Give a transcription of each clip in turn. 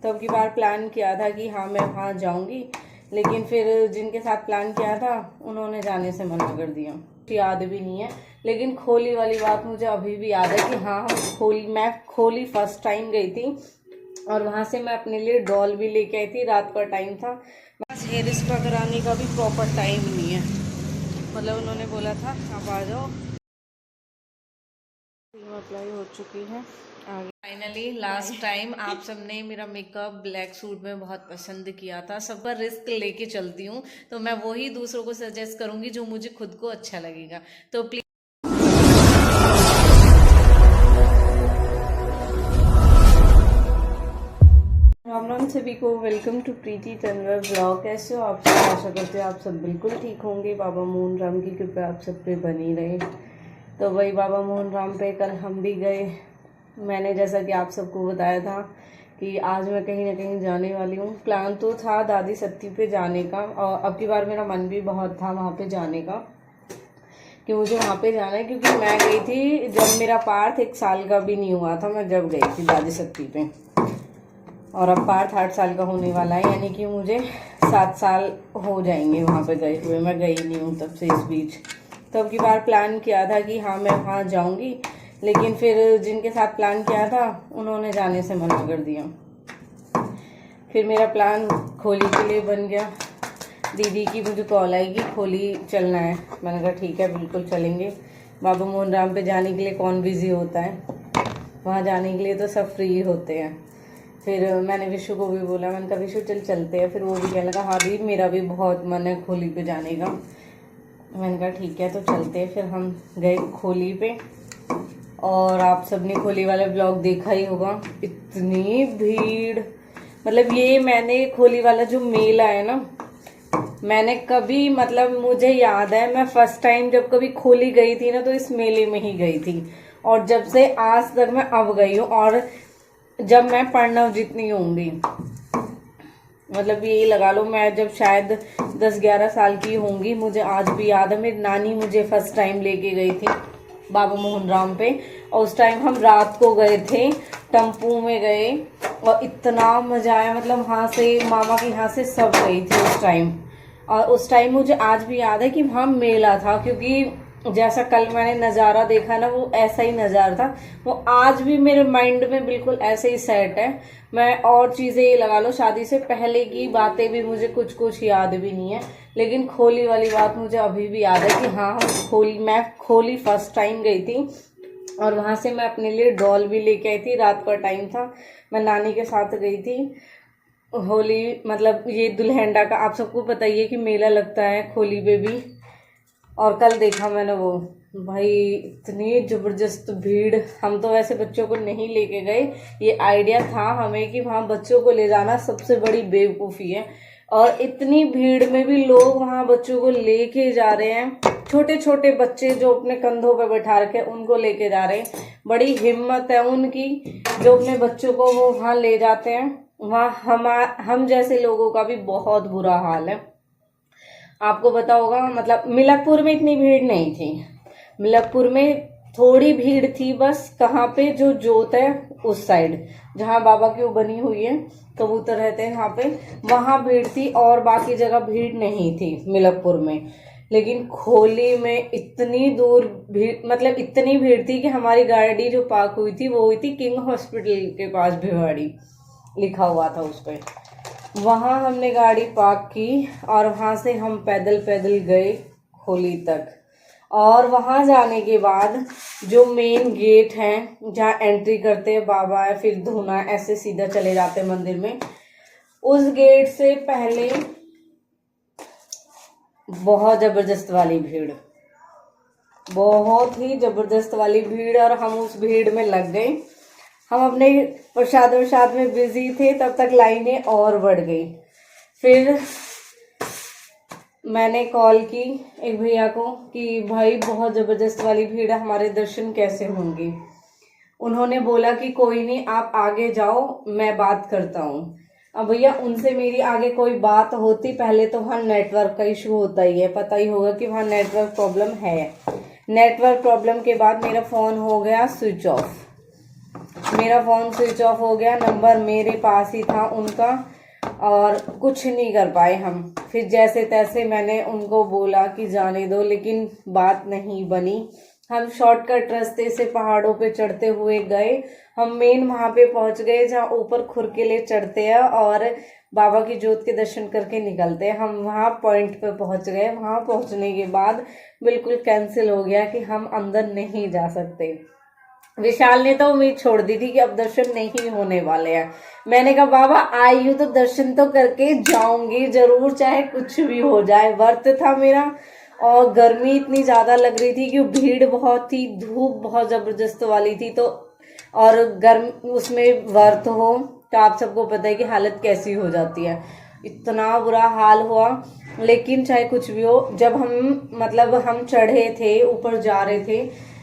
तो अब की बार प्लान किया था कि हाँ मैं वहाँ जाऊँगी, लेकिन फिर जिनके साथ प्लान किया था उन्होंने जाने से मना कर दिया। याद भी नहीं है, लेकिन खोली वाली बात मुझे अभी भी याद है कि हाँ मैं खोली फर्स्ट टाइम गई थी और वहाँ से मैं अपने लिए डॉल भी लेके आई थी। रात का टाइम था, बस हेयर स्पा कराने का भी प्रॉपर टाइम नहीं है। मतलब उन्होंने बोला था आप आ जाओ, अप्लाई हो चुकी है। फाइनली लास्ट टाइम आप सबने मेरा मेकअप ब्लैक सूट में बहुत पसंद किया था। सब पर रिस्क लेके चलती हूँ, तो मैं वही दूसरों को सजेस्ट करूँगी जो मुझे खुद को अच्छा लगेगा। तो प्लीज राम राम सभी को, welcome to Preeti Tanwar blog. कैसे हो आप सब? आशा करते हो आप सब बिल्कुल ठीक होंगे। बाबा मोहन राम की कृपा आप सब पे बनी रहे। तो वही बाबा मोहन राम पे कल हम भी गए। मैंने जैसा कि आप सबको बताया था कि आज मैं कहीं ना कहीं जाने वाली हूँ। प्लान तो था दादी सत्ती पे जाने का, और अब की बार मेरा मन भी बहुत था वहाँ पे जाने का कि मुझे वहाँ पे जाना है, क्योंकि मैं गई थी जब मेरा पार्थ 1 साल का भी नहीं हुआ था। मैं जब गई थी दादी सत्ती पे, और अब पार्थ 8 साल का होने वाला है, यानी कि मुझे 7 साल हो जाएंगे वहाँ पे गए हुए। मैं गई नहीं हूँ तब से इस बीच। तो अब की बार प्लान किया था कि हाँ मैं वहाँ जाऊँगी, लेकिन फिर जिनके साथ प्लान किया था उन्होंने जाने से मना कर दिया। फिर मेरा प्लान खोली के लिए बन गया। दीदी की मुझे कॉल आई कि खोली चलना है। मैंने कहा ठीक है बिल्कुल चलेंगे। बाबा मोहन राम पे जाने के लिए कौन बिजी होता है, वहाँ जाने के लिए तो सब फ्री होते हैं। फिर मैंने विशु को भी बोला, मैंने कहा विशु चल चलते हैं। फिर वो भी कहने लगा हाँ दी मेरा भी बहुत मन है खोली पे जाने का। मैंने कहा ठीक है तो चलते हैं। फिर हम गए खोली पे, और आप सबने खोली वाला ब्लॉग देखा ही होगा। इतनी भीड़, मतलब ये मैंने खोली वाला जो मेला है ना, मैंने कभी, मतलब मुझे याद है मैं फर्स्ट टाइम जब कभी खोली गई थी ना तो इस मेले में ही गई थी, और जब से आज तक मैं अब गई हूँ। और जब मैं पढ़ना जितनी होंगी, मतलब ये लगा लो मैं जब शायद 10-11 साल की होंगी, मुझे आज भी याद है मेरी नानी मुझे फर्स्ट टाइम लेके गई थी बाबा मोहन राम पे। और उस टाइम हम रात को गए थे, टेम्पू में गए, और इतना मजा आया। मतलब वहाँ से मामा के यहाँ से सब गई थी उस टाइम। और उस टाइम मुझे आज भी याद है कि वहाँ मेला था, क्योंकि जैसा कल मैंने नज़ारा देखा ना वो ऐसा ही नज़ारा था। वो आज भी मेरे माइंड में बिल्कुल ऐसे ही सेट है। मैं और चीज़ें ये लगा लो शादी से पहले की बातें भी मुझे कुछ कुछ याद भी नहीं है, लेकिन खोली वाली बात मुझे अभी भी याद है कि हाँ मैं खोली फर्स्ट टाइम गई थी, और वहाँ से मैं अपने लिए डॉल भी लेके आई थी। रात का टाइम था, मैं नानी के साथ गई थी। होली मतलब ये दुल्हंडा का आप सबको पता ही है कि मेला लगता है खोली पे भी। और कल देखा मैंने वो, भाई इतनी जबरदस्त भीड़। हम तो वैसे बच्चों को नहीं लेके गए, ये आइडिया था हमें कि वहाँ बच्चों को ले जाना सबसे बड़ी बेवकूफ़ी है। और इतनी भीड़ में भी लोग वहाँ बच्चों को लेके जा रहे हैं। छोटे छोटे बच्चे जो अपने कंधों पे बैठा रखे उनको लेके जा रहे हैं। बड़ी हिम्मत है उनकी जो अपने बच्चों को वो वहाँ ले जाते हैं। वहाँ हम जैसे लोगों का भी बहुत बुरा हाल है। आपको पता होगा, मतलब मिलकपुर में इतनी भीड़ नहीं थी। मिलकपुर में थोड़ी भीड़ थी बस, कहाँ पे जो जोत है उस साइड जहाँ बाबा की वो बनी हुई है, कबूतर रहते हैं वहाँ पे, वहाँ भीड़ थी। और बाकी जगह भीड़ नहीं थी मिलकपुर में। लेकिन खोली में इतनी दूर भीड़, मतलब इतनी भीड़ थी कि हमारी गाड़ी जो पार्क हुई थी वो हुई थी किंग हॉस्पिटल के पास, भिवाड़ी लिखा हुआ था उस पर। वहाँ हमने गाड़ी पार्क की, और वहाँ से हम पैदल पैदल गए खोली तक। और वहाँ जाने के बाद जो मेन गेट है जहाँ एंट्री करते हैं बाबा है, फिर धूना, ऐसे सीधा चले जाते हैं मंदिर में, उस गेट से पहले बहुत जबरदस्त वाली भीड़, बहुत ही जबरदस्त वाली भीड़। और हम उस भीड़ में लग गए। हम अपने प्रसाद में बिजी थे, तब तक लाइनें और बढ़ गई। फिर मैंने कॉल की एक भैया को कि भाई बहुत ज़बरदस्त वाली भीड़ है, हमारे दर्शन कैसे होंगे। उन्होंने बोला कि कोई नहीं आप आगे जाओ, मैं बात करता हूँ। अब भैया उनसे मेरी आगे कोई बात होती, पहले तो वहाँ नेटवर्क का इशू होता ही है, पता ही होगा कि वहाँ नेटवर्क प्रॉब्लम है। नेटवर्क प्रॉब्लम के बाद मेरा फ़ोन हो गया स्विच ऑफ। मेरा फ़ोन स्विच ऑफ हो गया, नंबर मेरे पास ही था उनका, और कुछ नहीं कर पाए हम। फिर जैसे तैसे मैंने उनको बोला कि जाने दो, लेकिन बात नहीं बनी। हम शॉर्टकट रास्ते से पहाड़ों पे चढ़ते हुए गए। हम मेन वहां पे पहुंच गए जहाँ ऊपर खुरकेले चढ़ते हैं और बाबा की जोत के दर्शन करके निकलते हैं। हम वहां पॉइंट पे पहुंच गए। वहां पहुंचने के बाद बिल्कुल कैंसिल हो गया कि हम अंदर नहीं जा सकते। विशाल ने तो उम्मीद छोड़ दी थी कि अब दर्शन नहीं होने वाले हैं। मैंने कहा बाबा आई हूं तो दर्शन तो करके जाऊंगी जरूर, चाहे कुछ भी हो जाए। व्रत था मेरा, और गर्मी इतनी ज्यादा लग रही थी कि भीड़ बहुत थी, धूप बहुत जबरदस्त वाली थी। तो और गर्म उसमें व्रत हो तो आप सबको पता है कि हालत कैसी हो जाती है। इतना बुरा हाल हुआ। लेकिन चाहे कुछ भी हो, जब हम चढ़े थे, ऊपर जा रहे थे,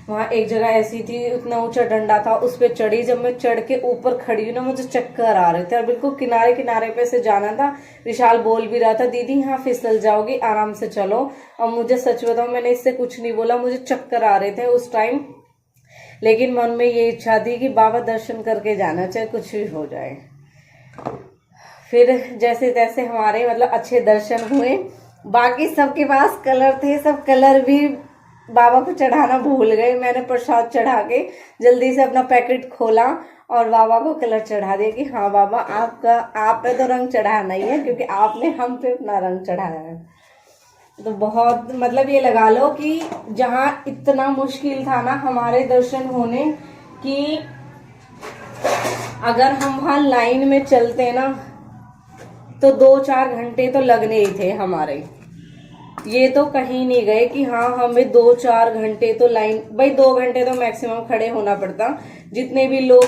वहां एक जगह ऐसी थी, उतना ऊंचा डंडा था, उस पे चढ़ी। जब मैं चढ़ के ऊपर खड़ी हूँ ना, मुझे चक्कर आ रहे थे और बिल्कुल किनारे किनारे पे से जाना था। विशाल बोल भी रहा था दीदी यहाँ फिसल जाओगी, आराम से चलो। और मुझे सच बताऊं, मैंने इससे कुछ नहीं बोला, मुझे चक्कर आ रहे थे उस टाइम। लेकिन मन में ये इच्छा थी कि बाबा दर्शन करके जाना, चाहे कुछ भी हो जाए। फिर जैसे तैसे हमारे अच्छे दर्शन हुए। बाकी सबके पास कलर थे, सब कलर भी बाबा को चढ़ाना भूल गए। मैंने प्रसाद चढ़ा के जल्दी से अपना पैकेट खोला और बाबा को कलर चढ़ा दिया कि हाँ बाबा आप पे तो रंग चढ़ाना ही है, क्योंकि आपने हम पे अपना रंग चढ़ाया है। तो बहुत ये लगा लो कि जहाँ इतना मुश्किल था ना हमारे दर्शन होने, कि अगर हम वहां लाइन में चलते ना तो 2-4 घंटे तो लगने ही थे हमारे। ये तो कहीं नहीं गए कि हाँ हमें 2-4 घंटे तो लाइन, भाई 2 घंटे तो मैक्सिमम खड़े होना पड़ता। जितने भी लोग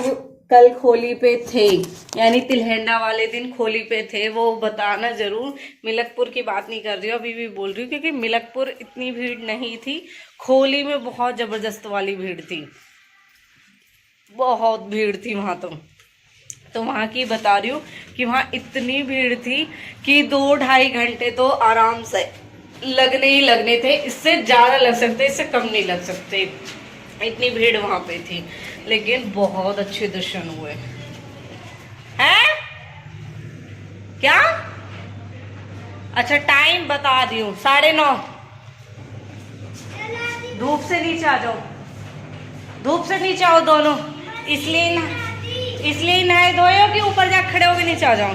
कल खोली पे थे, यानी तिलहंडा वाले दिन खोली पे थे, वो बताना जरूर। मिलकपुर की बात नहीं कर रही हूँ, अभी भी बोल रही हूँ, क्योंकि मिलकपुर इतनी भीड़ नहीं थी, खोली में बहुत जबरदस्त वाली भीड़ थी, बहुत भीड़ थी वहां। तो वहां की बता रही हूँ कि वहां इतनी भीड़ थी कि 2-2.5 घंटे तो आराम से लगने ही लगने थे। इससे ज्यादा लग सकते, इससे कम नहीं लग सकते, इतनी भीड़ वहां पे थी। लेकिन बहुत अच्छे दर्शन हुए हैं। क्या? अच्छा टाइम बता दी हूँ, 9:30। धूप से नीचे आ जाओ, धूप से नीचे आओ दोनों, इसलिए नहाए धोए हो कि ऊपर जा खड़े होके नीचे आ जाओ।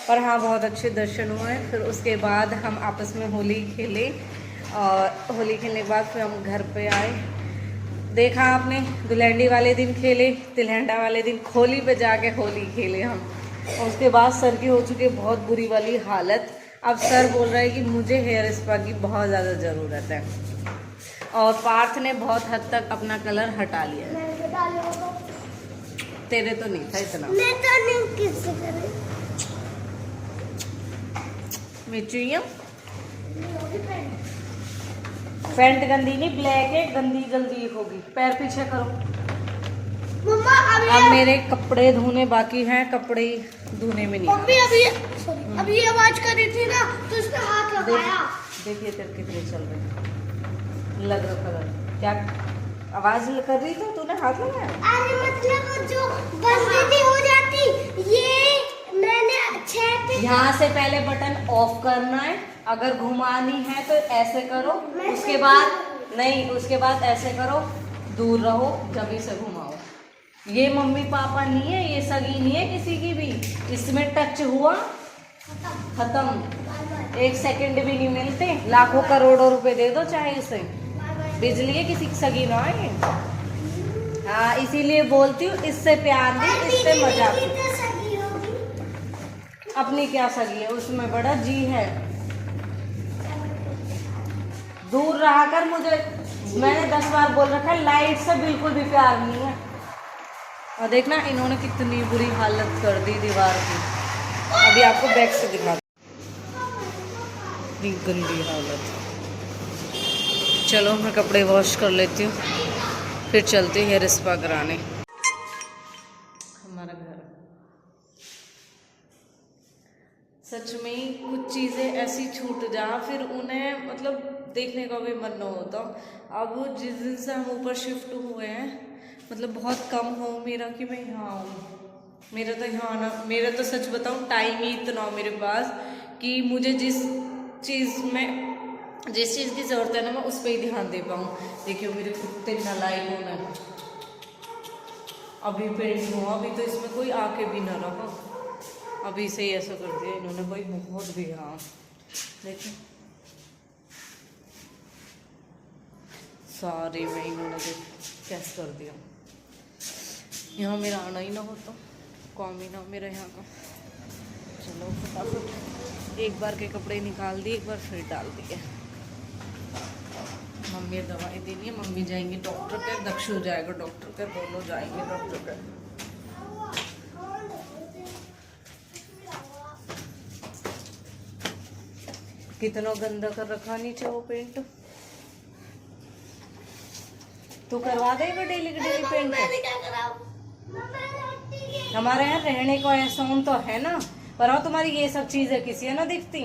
पर हाँ बहुत अच्छे दर्शन हुए। फिर उसके बाद हम आपस में होली खेले, और होली खेलने के बाद फिर हम घर पे आए। देखा आपने, दुल्हंडी वाले दिन खेले, तिलहंडा वाले दिन खोली पे जाके होली खेले हम। और उसके बाद सर की हो चुकी बहुत बुरी वाली हालत। अब सर बोल रहा है कि मुझे हेयर स्पा की बहुत ज़्यादा ज़रूरत है, और पार्थ ने बहुत हद तक अपना कलर हटा लिया है। तेरे तो नहीं था इतना, मैं तो नहीं किसी करे मिचुइया। पैंट गंदी नहीं, ब्लैक है, गंदी जल्दी होगी। पैर पीछे करो। मम्मा अब मेरे कपड़े धोने बाकी हैं, कपड़े धोने में नहीं। अभी आवाज कर रही थी ना, तो उसने हाथ लगाया। देखिए तेरे कितने चल रहे लग रहा क्या आवाज कर रही थी, तूने हाथ लगाया। अरे मतलब जो बंदी हो जाती, ये मैंने यहाँ से पहले बटन ऑफ करना है, अगर घुमानी है तो ऐसे करो, उसके बाद नहीं, उसके बाद ऐसे करो, दूर रहो, जब से घुमाओ। ये मम्मी पापा नहीं है, ये सगी नहीं है किसी की भी, इसमें टच हुआ खत्म, 1 सेकंड भी नहीं मिलते। लाखों करोड़ों रुपए दे दो चाहे इसे, बिजली है किसी की सगी ना है। हाँ इसीलिए बोलती हूँ, इससे प्यार नहीं, इससे मजाक। अपनी क्या सगी है, उसमें बड़ा जी है। दूर रहा कर, मुझे मैंने 10 बार बोल रखा है, लाइट से बिल्कुल भी प्यार नहीं है। और देखना इन्होंने कितनी बुरी हालत कर दी दीवार की। अभी आपको बैक से दिखा, इतनी गंदी हालत। चलो मैं कपड़े वॉश कर लेती हूँ, फिर चलते हेयर स्पा कराने। हमारा घर सच में कुछ चीज़ें ऐसी छूट जा, फिर उन्हें देखने का भी मन न होता। अब जिस दिन से हम ऊपर शिफ्ट हुए हैं, मतलब बहुत कम हो मेरा कि मैं यहाँ आऊँ। मेरा तो यहाँ आना, मेरा तो सच बताऊँ टाइम ही इतना हो मेरे पास कि मुझे जिस चीज़ की ज़रूरत है ना मैं उस पर ही ध्यान दे पाऊँ। देखियो मेरे कुत्ते नालायक होना, अभी पेंट हुआ, अभी तो इसमें कोई आके भी ना रहा, अभी से ही ऐसा कर दिया इन्होंने भाई बहुत भी। हाँ देखिए सारे में इन्होंने कैसे कर दिया। यहाँ मेरा आना ही ना हो तो काम ही ना मेरा यहाँ का। चलो फटाफट एक बार के कपड़े निकाल दिए, एक बार फिर डाल दिए। मम्मी दवाई देनी है, मम्मी जाएंगी डॉक्टर के, दक्षु जाएगा डॉक्टर के, दोनों जाएंगे डॉक्टर के। कितना गंदा कर रखा नीचे वो पेंट। तू करवा देगा डेली का डेली पेंट? हमारे यहाँ रहने को एहसान तो है ना, पर हाँ तुम्हारी ये सब चीजें किसी ना दिखती।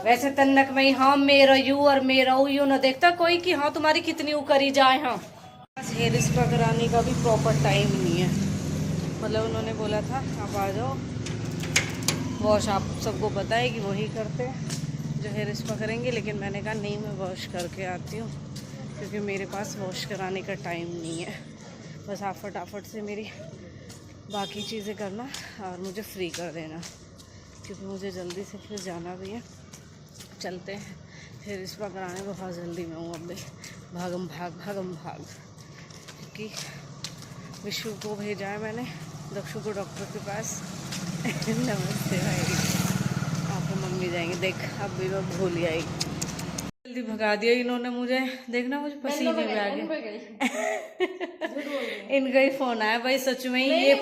वैसे तन्नक में हाँ मेरा यू और मेरा यू ना देखता कोई कि हाँ तुम्हारी कितनी वो करी जाए। हाँ हेयर स्पा कराने का भी प्रॉपर टाइम नहीं है, मतलब उन्होंने बोला था आप आ जाओ, वॉश आप सबको पता है कि वही करते हैं जो हेयर स्पा करेंगे, लेकिन मैंने कहा नहीं मैं वॉश करके आती हूँ क्योंकि मेरे पास वॉश कराने का टाइम नहीं है। बस आप फटाफट से मेरी बाकी चीज़ें करना और मुझे फ्री कर देना, क्योंकि मुझे जल्दी से फिर जाना भी है। चलते हैं फिर इस बार कराने बहुत जल्दी में हूँ, अब भागम भाग क्योंकि विशु को भेजा है मैंने दक्षु को डॉक्टर के पास। नमस्ते भाई, आप मम्मी जाएंगे देख, अब भी मैं भूल आई, जल्दी भगा दिया इन्होंने मुझे। देखना मुझे पसीने में आ गए। इनका ही फोन आया भाई, सच में ये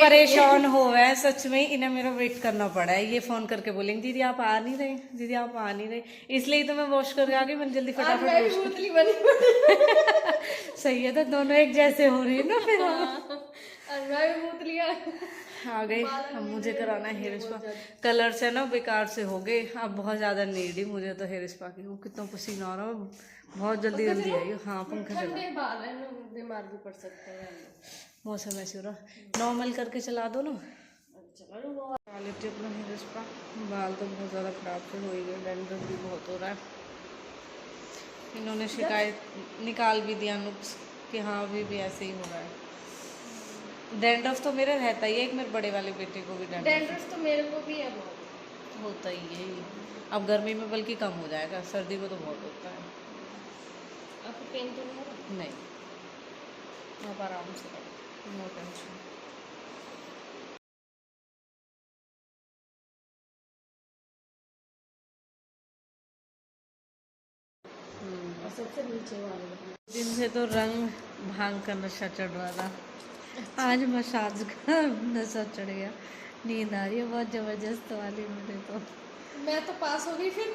परेशान हो गए सच में, इन्हें मेरा वेट करना पड़ा है। ये फोन करके बोलेंगे दीदी आप आ नहीं रहे, दीदी आप आ नहीं रहे, इसलिए तो मैं वॉश करके आ गई। मैंने जल्दी फटाफट सही है, तो दोनों एक जैसे हो रही है ना फिर। आ गए। अब मुझे कराना है हेयर स्पा, कलर से ना बेकार से हो गए, अब बहुत ज़्यादा नीड ही मुझे तो हेयर स्पा की। हूँ कितना पसीना आ रहा है, बहुत जल्दी आई हूँ। हाँ पंखा चला, बीमार भी पड़ सकते हैं, मौसम ऐसे हो रहा। नॉर्मल करके चला दो ना, चला लेती अपना हेयर स्पा। बाल तो बहुत ज़्यादा खराब से हो ही गए, डैंड्रफ भी बहुत हो रहा है। इन्होंने शिकायत निकाल भी दिया नुक्स कि हाँ अभी भी ऐसे ही हो रहा है। डैंड्रफ तो मेरे रहता ही है, एक मेरे बड़े वाले बेटे को भी डैंड्रफ तो मेरे को भी है, बहुत होता ही है। अब गर्मी में बल्कि कम हो जाएगा, सर्दी में तो बहुत होता है। आपको पेन तो नहीं हो रहा? नहीं, आप आराम से करो, नो टेंशन। और सबसे नीचे वाले दिन से तो रंग भांग का नशा चढ़ रहा था, आज मसाज का नशा चढ़ गया। नींद आ रही है बहुत जबरदस्त वाली मुझे तो। मैं तो पास हो गई फिर।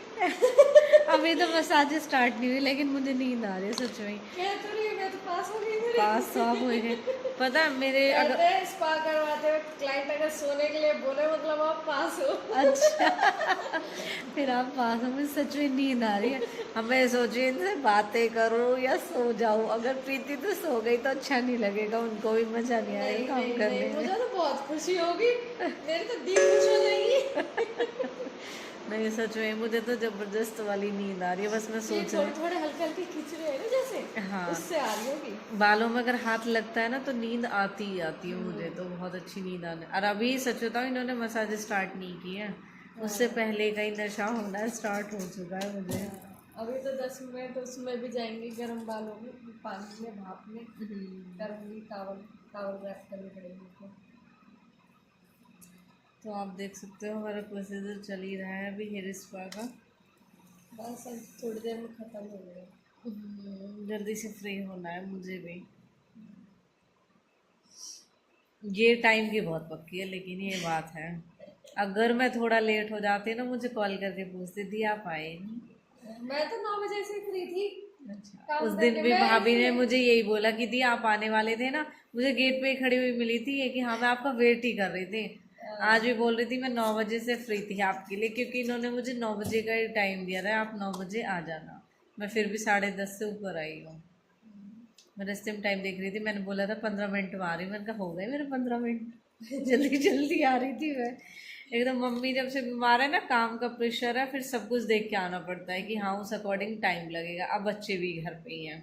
अभी तो मसाज स्टार्ट नहीं हुई लेकिन मुझे नींद आ रही है सच में। क्या तो रही है, मैं तो पास हो गई फिर। पास तो आप हो गए, पता है मेरे अगर स्पा करवाते वक्त क्लाइंट अगर सोने के लिए बोले मतलब आप पास हो। अच्छा फिर आप पास हो, मुझे सच में नींद आ रही है। अब मैं सोची इनसे बातें करूँ या सो जाऊँ, अगर प्रीति तो सो गई तो अच्छा नहीं लगेगा, उनको भी मजा नहीं आएगा काम करने में। मुझे तो बहुत खुशी होगी, मेरी तो दिल खुश हो जाएगी। नहीं सच में मुझे तो जबरदस्त वाली नींद आ रही है, बस मैं सोच रही हूँ थोड़े हल्के हल्के खींच रहे हैं ना जैसे, हाँ उससे आ रही होगी। बालों में अगर हाथ लगता है ना तो नींद आती ही आती है, मुझे तो बहुत अच्छी नींद आने। और अभी सच बताऊँ इन्होंने मसाज स्टार्ट नहीं की है, उससे पहले का ही नशा होना स्टार्ट हो चुका है मुझे। अभी तो 10 मिनट उसमें भी जाएंगे गर्म बालों में, पानी में भाप में करूँगी, टावल रैप करनी पड़ेगी। तो आप देख सकते हो हमारा प्रोसीजर चल ही रहा है अभी हेयर स्पा का, बस अब थोड़ी देर में ख़त्म हो गया। जल्दी से फ्री होना है मुझे भी। ये टाइम की बहुत पक्की है, लेकिन ये बात है अगर मैं थोड़ा लेट हो जाती ना मुझे कॉल करके पूछती थी आप आए नहीं। मैं तो 9 बजे से फ्री थी। अच्छा उस दिन भी भाभी ने मुझे यही बोला कि दी आप आने वाले थे ना, मुझे गेट पे ही खड़ी हुई मिली थी ये कि हाँ मैं आपका वेट ही कर रही थी। आज भी बोल रही थी मैं 9 बजे से फ्री थी आपके लिए, क्योंकि इन्होंने मुझे 9 बजे का ही टाइम दिया था, आप 9 बजे आ जाना। मैं फिर भी 10:30 से ऊपर आई हूँ। मैं रास्ते में टाइम देख रही थी, मैंने बोला था 15 मिनट में आ रही, मैंने कहा हो गए मेरे 15 मिनट। जल्दी जल्दी आ रही थी मैं एकदम। मम्मी जब से बीमार है ना, काम का प्रेशर है, फिर सब कुछ देख के आना पड़ता है कि हाँ उस अकॉर्डिंग टाइम लगेगा। अब बच्चे भी घर पे ही हैं,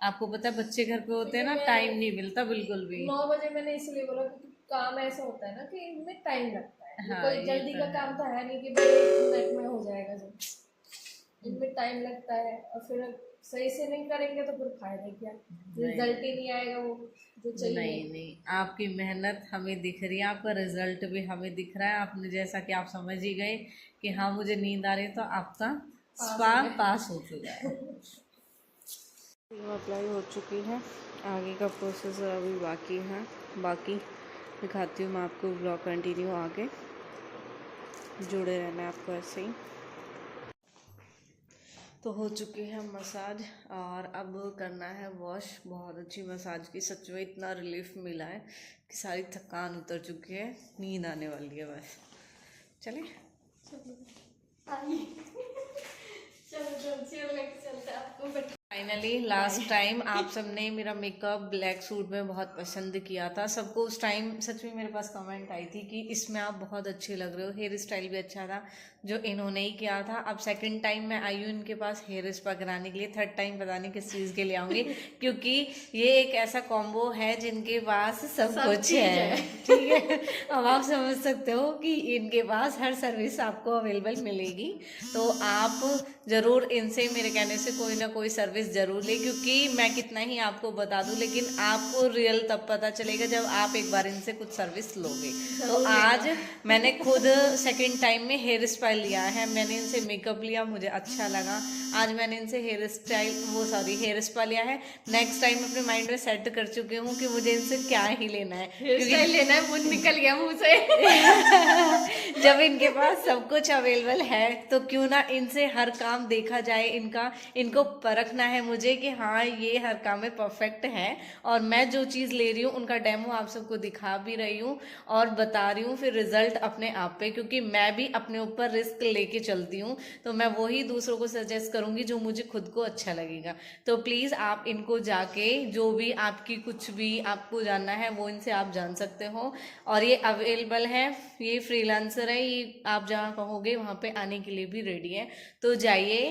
आपको पता है बच्चे घर पे होते हैं ना, टाइम नहीं मिलता बिल्कुल भी। 9 बजे मैंने इसलिए बोला क्योंकि काम ऐसा होता है ना कि इनमें टाइम लगता है। हाँ, कोई जल्दी का काम तो है नहीं कि भाई 1 मिनट में हो जाएगा सब। इनमें टाइम लगता है और फिर सही से नहीं करेंगे तो फिर फायदा क्या, रिजल्ट ही नहीं आएगा वो जो चाहिए। नहीं नहीं, आपकी मेहनत हमें दिख रही है, आपका रिजल्ट भी हमें दिख रहा है। आपने जैसा कि आप समझ ही गए कि हाँ मुझे नींद आ रही है, तो आपका स्पा पास हो चुका है। अप्लाई हो चुकी है, आगे का प्रोसेस अभी बाकी है। बाकी दिखाती हूँ मैं आपको, ब्लॉग कंटिन्यू आगे जुड़े रहना है आपको ऐसे ही। तो हो चुकी है मसाज और अब करना है वॉश। बहुत अच्छी मसाज की, सच में इतना रिलीफ मिला है कि सारी थकान उतर चुकी है, नींद आने वाली है बस। चले फाइनली लास्ट टाइम आप सबने मेरा मेकअप ब्लैक सूट में बहुत पसंद किया था। सबको उस टाइम सच में मेरे पास कमेंट आई थी कि इसमें आप बहुत अच्छे लग रहे हो, हेयर स्टाइल भी अच्छा था जो इन्होंने ही किया था। अब सेकंड टाइम मैं आई हूँ इनके पास हेयर स्पा कराने के लिए, थर्ड टाइम पता नहीं किस चीज़ के लिए आऊँगी क्योंकि ये एक ऐसा कॉम्बो है जिनके पास सब कुछ है, ठीक है। अब आप समझ सकते हो कि इनके पास हर सर्विस आपको अवेलेबल मिलेगी। तो आप ज़रूर इनसे मेरे कहने से कोई ना कोई सर्विस ज़रूर ले, क्योंकि मैं कितना ही आपको बता दूं लेकिन आपको रियल तब पता चलेगा जब आप एक बार इनसे कुछ सर्विस लोगे। तो आज मैंने खुद सेकंड टाइम में हेयर स्टाइल लिया है, मैंने इनसे मेकअप लिया, मुझे अच्छा लगा। आज मैंने इनसे हेयर स्पा लिया है। नेक्स्ट टाइम अपने माइंड में सेट कर चुकी हूँ कि मुझे इनसे क्या ही लेना है, हेयर स्टाइल लेना है, मुंह निकल गया मुंह से। जब इनके पास सब कुछ अवेलेबल है तो क्यों ना इनसे हर काम देखा जाए। इनको परखना है मुझे कि हाँ ये हर काम में परफेक्ट है, और मैं जो चीज़ ले रही हूँ उनका डेमो आप सबको दिखा भी रही हूँ और बता रही हूँ फिर रिजल्ट अपने आप पे, क्योंकि मैं भी अपने ऊपर रिस्क लेके चलती हूँ। तो मैं वही दूसरों को सजेस्ट करूँगी जो मुझे खुद को अच्छा लगेगा। तो प्लीज़ आप इनको जाके जो भी आपकी कुछ भी आपको जानना है वो इनसे आप जान सकते हो। और ये अवेलेबल है, ये फ्रीलांसर है, ये आप जहाँ कहोगे वहाँ पे आने के लिए भी रेडी है। तो जाइए,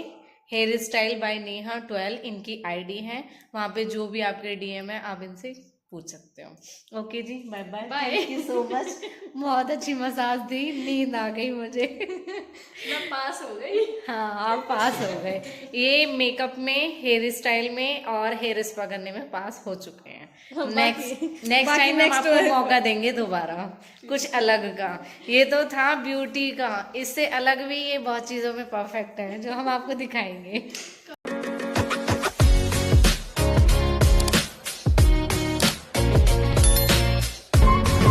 हेयर स्टाइल बाय नेहा 12 इनकी आईडी है, वहाँ पे जो भी आपके डीएम है आप इनसे पूछ सकते हो। Okay ji, bye bye, thank you so much. बहुत अच्छी मसाज दी, नींद आ गई मुझे। मैं पास हो गई। हाँ आप पास हो गए, ये मेकअप में, हेयर स्टाइल में और हेयर स्पा करने में पास हो चुके हैं। नेक्स्ट टाइम हम आपको मौका देंगे दोबारा कुछ अलग का। ये तो था ब्यूटी का, इससे अलग भी ये बहुत चीज़ों में परफेक्ट है जो हम आपको दिखाएंगे।